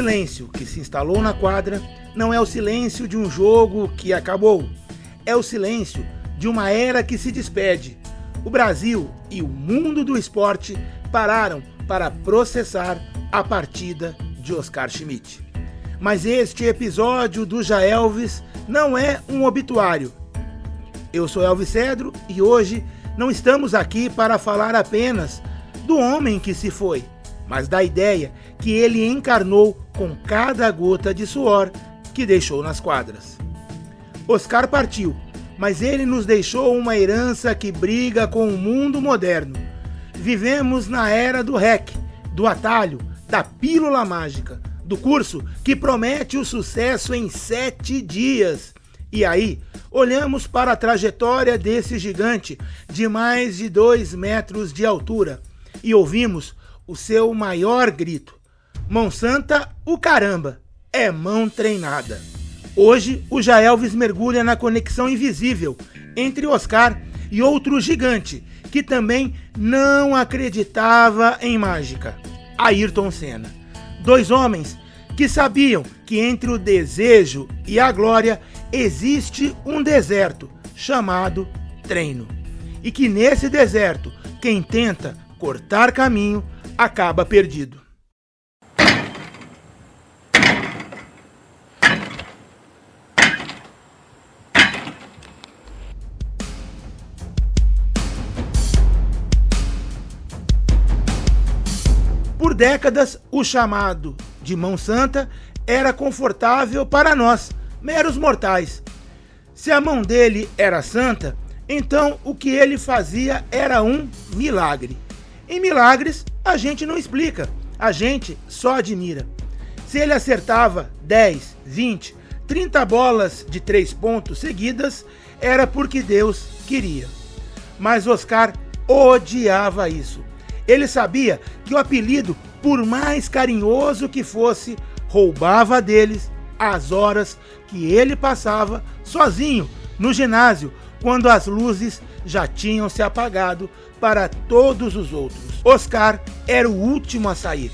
silêncio que se instalou na quadra não é o silêncio de um jogo que acabou. É o silêncio de uma era que se despede. O Brasil e o mundo do esporte pararam para processar a partida de Oscar Schmidt. Mas este episódio do Já Elvis não é um obituário. Eu sou Elvis Cedro e hoje não estamos aqui para falar apenas do homem que se foi, mas da ideia que ele encarnou com cada gota de suor que deixou nas quadras. Oscar partiu, mas ele nos deixou uma herança que briga com o mundo moderno. Vivemos na era do REC, do atalho, da pílula mágica, do curso que promete o sucesso em 7 dias. E aí, olhamos para a trajetória desse gigante de mais de 2 metros de altura e ouvimos o seu maior grito: mão santa, o caramba, é mão treinada. Hoje, o Já Elvis mergulha na conexão invisível entre Oscar e outro gigante que também não acreditava em mágica: Ayrton Senna. 2 homens que sabiam que entre o desejo e a glória existe um deserto chamado treino. E que nesse deserto, quem tenta cortar caminho acaba perdido. Por décadas, o chamado de mão santa era confortável para nós, meros mortais. Se a mão dele era santa, então o que ele fazia era um milagre. Em milagres, a gente não explica, a gente só admira. Se ele acertava 10, 20, 30 bolas de 3 pontos seguidas, era porque Deus queria. Mas Oscar odiava isso. Ele sabia que o apelido, por mais carinhoso que fosse, roubava deles as horas que ele passava sozinho no ginásio, quando as luzes já tinham se apagado para todos os outros. Oscar era o último a sair.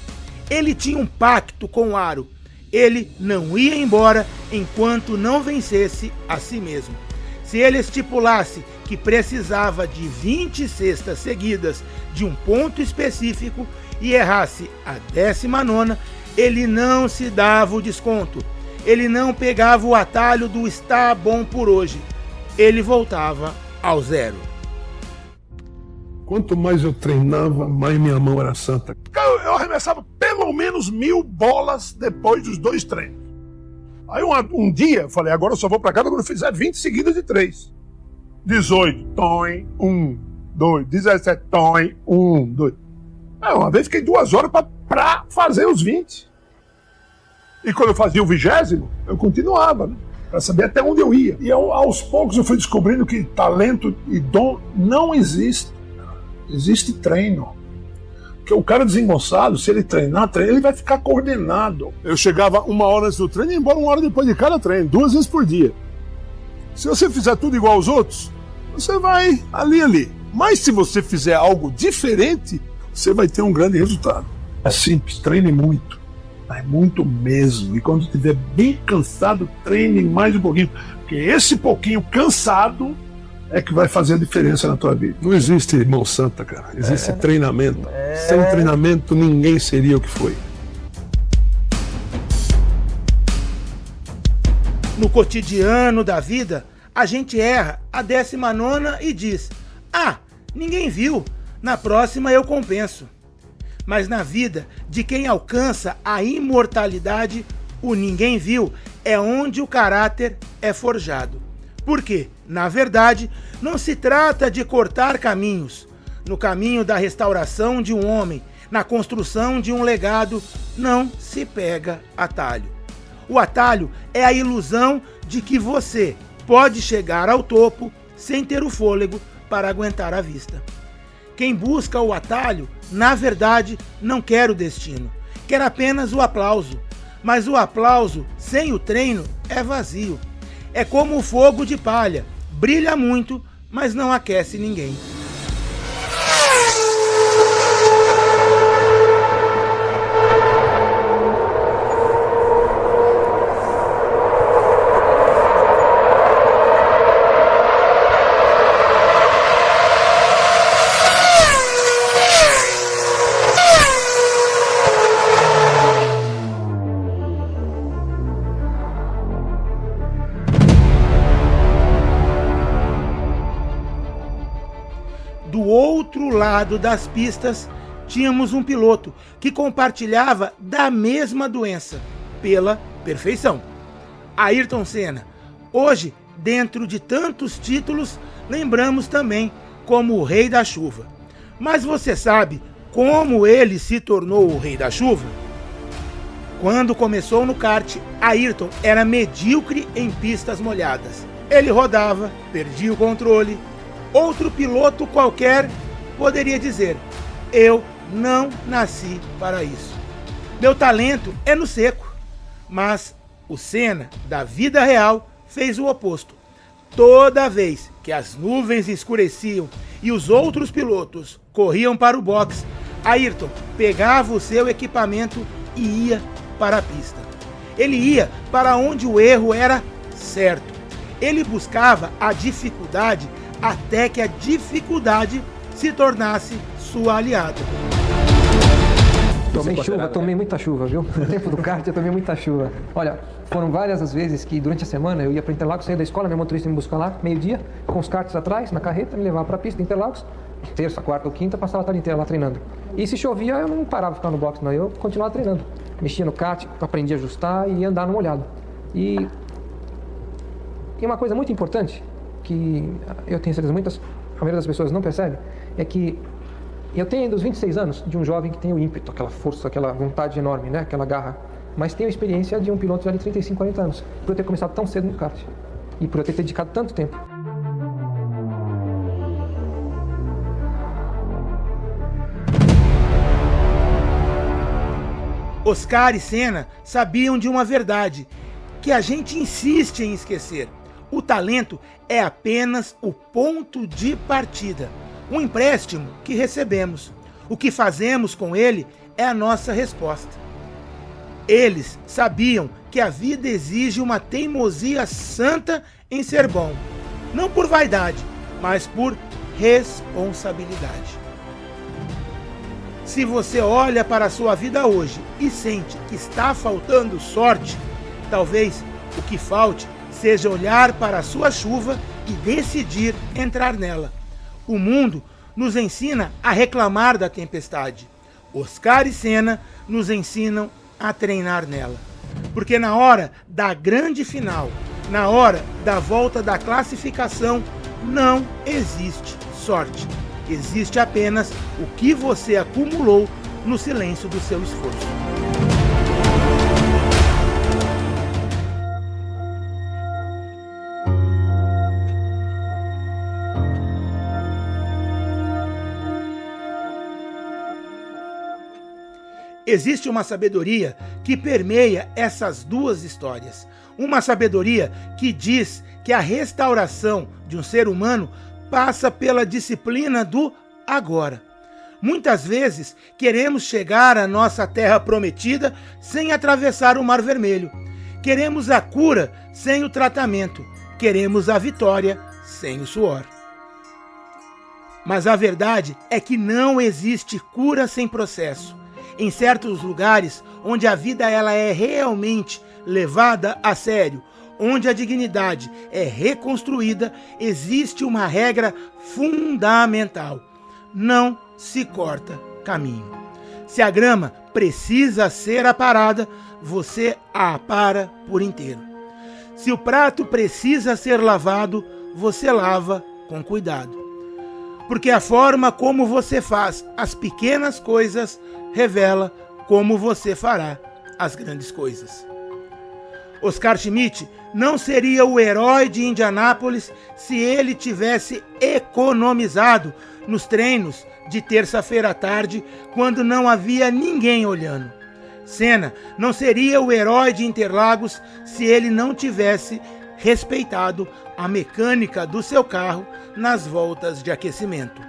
Ele tinha um pacto com o aro. Ele não ia embora enquanto não vencesse a si mesmo. Se ele estipulasse que precisava de 20 cestas seguidas de um ponto específico e errasse a 19ª, ele não se dava o desconto. Ele não pegava o atalho do está bom por hoje. Ele voltava ao zero. Quanto mais eu treinava, mais minha mão era santa. Eu arremessava pelo menos 1000 bolas depois dos 2 treinos. Aí um dia eu falei, agora eu só vou pra casa quando eu fizer 20 seguidas de 3. 18, toim, 1, 2, 17, toim, 1, 2. Uma vez fiquei 2 horas pra fazer os 20. E quando eu fazia o 20º, eu continuava, né? Para saber até onde eu ia. E aos poucos eu fui descobrindo que talento e dom não existe. Existe treino. Porque o cara desengonçado, se ele treinar, ele vai ficar coordenado. Eu chegava 1 hora antes do treino e ia embora 1 hora depois de cada treino, 2 vezes por dia. Se você fizer tudo igual aos outros, você vai ali. Mas se você fizer algo diferente, você vai ter um grande resultado. É simples, treine muito. É muito mesmo. E quando estiver bem cansado, treine mais um pouquinho. Porque esse pouquinho cansado é que vai fazer a diferença na tua vida. Não existe mão santa, cara. Existe treinamento. Sem treinamento, ninguém seria o que foi. No cotidiano da vida, a gente erra a 19ª e diz: ninguém viu, na próxima eu compenso. Mas na vida de quem alcança a imortalidade, o ninguém viu é onde o caráter é forjado. Por quê? Na verdade, não se trata de cortar caminhos. No caminho da restauração de um homem, na construção de um legado, não se pega atalho. O atalho é a ilusão de que você pode chegar ao topo sem ter o fôlego para aguentar a vista. Quem busca o atalho, na verdade, não quer o destino, quer apenas o aplauso. Mas o aplauso sem o treino é vazio. É como o fogo de palha, brilha muito, mas não aquece ninguém. outro lado das pistas, tínhamos um piloto que compartilhava da mesma doença, pela perfeição. Ayrton Senna. Hoje, dentro de tantos títulos, lembramos também como o Rei da Chuva. Mas você sabe como ele se tornou o Rei da Chuva? Quando começou no kart, Ayrton era medíocre em pistas molhadas. Ele rodava, perdia o controle. Outro piloto qualquer poderia dizer: eu não nasci para isso. Meu talento é no seco. Mas o Senna, da vida real, fez o oposto. Toda vez que as nuvens escureciam e os outros pilotos corriam para o box, Ayrton pegava o seu equipamento e ia para a pista. Ele ia para onde o erro era certo. Ele buscava a dificuldade até que a dificuldade se tornasse sua aliada. Tomei muita chuva, viu? No tempo do kart eu tomei muita chuva. Olha, foram várias as vezes que durante a semana eu ia para Interlagos, saía da escola, minha motorista me buscar lá, meio-dia, com os karts atrás, na carreta, me levava para a pista de Interlagos, terça, quarta ou quinta, passava a tarde inteira lá treinando. E se chovia, eu não parava de ficar no box, não, eu continuava treinando. Mexia no kart, aprendi a ajustar e ia andar no molhado. E uma coisa muito importante, que eu tenho certeza a maioria das pessoas não percebe, é que eu tenho ainda os 26 anos de um jovem que tem o ímpeto, aquela força, aquela vontade enorme, né? Aquela garra. Mas tenho a experiência de um piloto já de 35, 40 anos, por eu ter começado tão cedo no kart e por eu ter dedicado tanto tempo. Oscar e Senna sabiam de uma verdade que a gente insiste em esquecer. O talento é apenas o ponto de partida, um empréstimo que recebemos. O que fazemos com ele é a nossa resposta. Eles sabiam que a vida exige uma teimosia santa em ser bom, não por vaidade, mas por responsabilidade. Se você olha para a sua vida hoje e sente que está faltando sorte, talvez o que falte seja olhar para a sua chuva e decidir entrar nela. O mundo nos ensina a reclamar da tempestade. Oscar e Senna nos ensinam a treinar nela. Porque na hora da grande final, na hora da volta da classificação, não existe sorte. Existe apenas o que você acumulou no silêncio do seu esforço. Existe uma sabedoria que permeia essas duas histórias. Uma sabedoria que diz que a restauração de um ser humano passa pela disciplina do agora. Muitas vezes queremos chegar à nossa terra prometida sem atravessar o Mar Vermelho. Queremos a cura sem o tratamento. Queremos a vitória sem o suor. Mas a verdade é que não existe cura sem processo. Em certos lugares onde a vida ela é realmente levada a sério, onde a dignidade é reconstruída, existe uma regra fundamental: não se corta caminho. Se a grama precisa ser aparada, você a apara por inteiro. Se o prato precisa ser lavado, você lava com cuidado. Porque a forma como você faz as pequenas coisas revela como você fará as grandes coisas. Oscar Schmidt não seria o herói de Indianápolis se ele tivesse economizado nos treinos de terça-feira à tarde, quando não havia ninguém olhando. Senna não seria o herói de Interlagos se ele não tivesse respeitado a mecânica do seu carro nas voltas de aquecimento.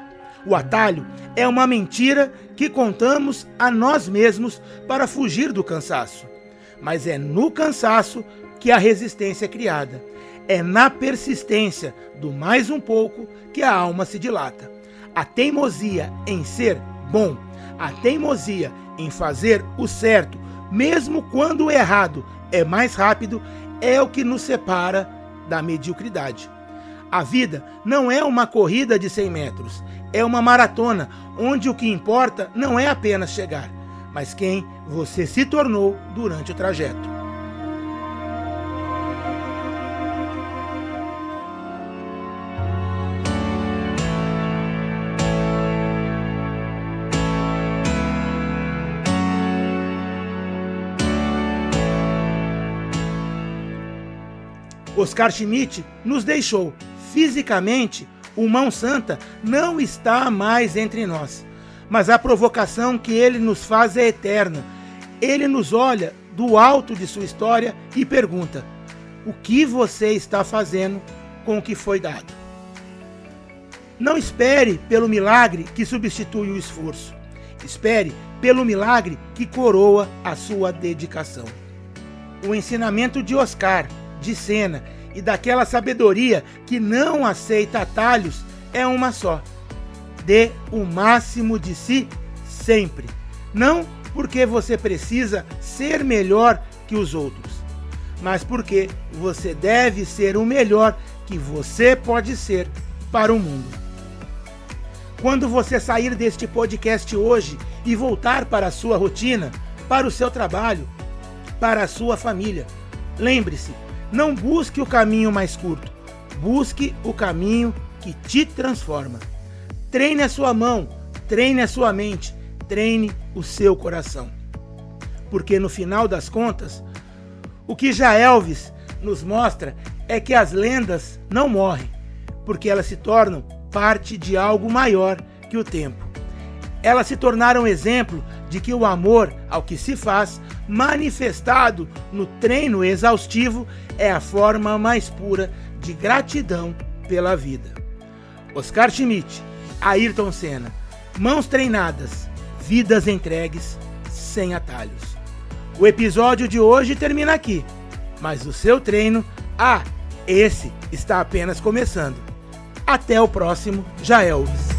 O atalho é uma mentira que contamos a nós mesmos para fugir do cansaço. Mas é no cansaço que a resistência é criada. É na persistência do mais um pouco que a alma se dilata. A teimosia em ser bom, a teimosia em fazer o certo, mesmo quando o errado é mais rápido, é o que nos separa da mediocridade. A vida não é uma corrida de 100 metros, é uma maratona, onde o que importa não é apenas chegar, mas quem você se tornou durante o trajeto. Oscar Schmidt nos deixou. Fisicamente, o Mão Santa não está mais entre nós, mas a provocação que ele nos faz é eterna. Ele nos olha do alto de sua história e pergunta: o que você está fazendo com o que foi dado? Não espere pelo milagre que substitui o esforço. Espere pelo milagre que coroa a sua dedicação. O ensinamento de Oscar, de Senna e daquela sabedoria que não aceita atalhos é uma só: dê o máximo de si sempre. Não porque você precisa ser melhor que os outros, mas porque você deve ser o melhor que você pode ser para o mundo. Quando você sair deste podcast hoje e voltar para a sua rotina, para o seu trabalho, para a sua família, lembre-se: não busque o caminho mais curto, busque o caminho que te transforma. Treine a sua mão, treine a sua mente, treine o seu coração. Porque no final das contas, o que já Elvis nos mostra é que as lendas não morrem, porque elas se tornam parte de algo maior que o tempo. Elas se tornaram exemplo de que o amor ao que se faz, manifestado no treino exaustivo, é a forma mais pura de gratidão pela vida. Oscar Schmidt, Ayrton Senna, mãos treinadas, vidas entregues, sem atalhos. O episódio de hoje termina aqui, mas o seu treino, esse está apenas começando. Até o próximo, Já Elvis.